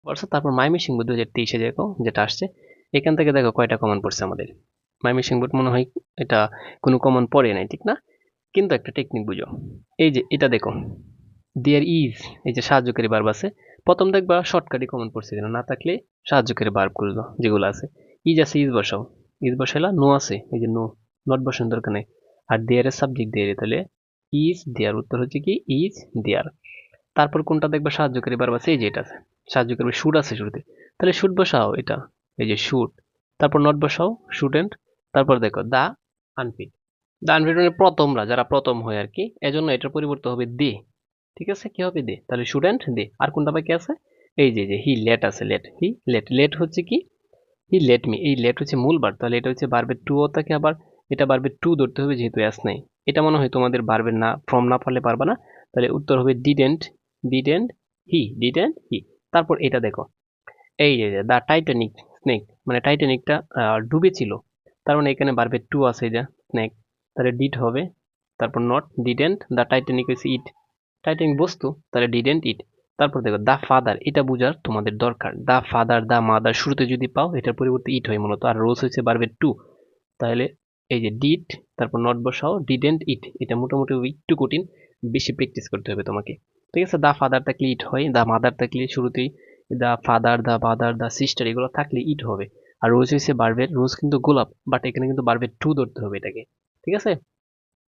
পড়ছো। তারপর ময়মনসিংহ 2023-এ দেখো যেটা আসছে, এখান থেকে দেখো কয়টা কমন পড়ছে আমাদের। ময়মনসিংহ মনে হয় এটা কোনো কমন পড়ে নাই, ঠিক না? কিন্তু একটা টেকনিক বুঝো, এই যে এটা দেখো, দেয়ার ইজ, এই যে সাহায্যকারী ভার্ব আছে, প্রথম দেখবা শর্টকাটই কমন পড়ছে কিনা, না থাকলে সাহায্যকারী ভার্ব গুলো যেগুলো আছে, ইজ আছে ইজ বসাও, ইজ বসাইলা, নো আছে এই যে নো, নট বসানোর দরকার নেই। আর দেয়ার এর সাবজেক্ট দেয়ার, তাহলে ইজ দেয়ার, উত্তর হচ্ছে কি ইজ দেয়ার। তারপর কোনটা দেখবা সাহায্যকারী ভার্ব আছে, এই যে এটা আছে সাহায্যকারী, শুড আছে শুরুতে, তাহলে শুড বসাও এটা, এই যে শুড। তারপর নট বসাও, শুডেন্ট। তারপর দেখো দা আনফিট, দা আনফিট মানে প্রথমরা, যারা প্রথম হয় আর কি, এজন্য এটার পরিবর্তে হবে দে। ঠিক আছে, কি হবে দে, তাহলে স্টুডেন্ট দে। আর কোনটা বাকি আছে, এই যে হি লেট আছে, লেট, হি লেট, লেট হচ্ছে কি হি লেট মি, এই লেট হচ্ছে মূল ভার্ব, তাহলে এটা হচ্ছে ভার্বের টু ও থাকে, আবার এটা ভার্বের টু ধরতে হবে যেহেতু এস নাই। এটা মনে হয় তোমাদের ভার্বের না ফর্ম না পারলে পারবা না, তাহলে উত্তর হবে didn't, didn't he, didn't he. তারপর এটা দেখো, এই যে দা টাইটানিক স্নেক, মানে টাইটানিকটা ডুবে ছিল, তার মানে এখানে ভার্বের টু আছে, এই যে স্নেক, তাহলে ডিড হবে। তারপর নট, ডিডেন্ট, দা টাইটানিক হচ্ছে ইট, টাইটানিক বস্তু, তাহলে ডিডেন্ট ইট। তারপর দেখো দা ফাদার, এটা বুঝার তোমাদের দরকার, দা ফাদার দা মাদার শুরুতে যদি পাও এটার পরিবর্তে ইট হয় মূলত, আর রোজ হচ্ছে ভার্বের টু, তাহলে এই যে ডিড, তারপর নট বসাও, ডিডেন্ট ইট। এটা মোটামুটি একটু কঠিন, বেশি প্র্যাকটিস করতে হবে তোমাকে। ঠিক আছে, দা ফাদার থাকলে ইট হয়, দা মাদার থাকলে শুরুতেই the father the mother the sister এগুলো থাকলে ইট হবে। আর রোজ হচ্ছে ভার্বের, রোজ কিন্তু গোলাপ, বাট এখানে কিন্তু ভার্বের টু ধরতে হবে এটাকে। ঠিক আছে।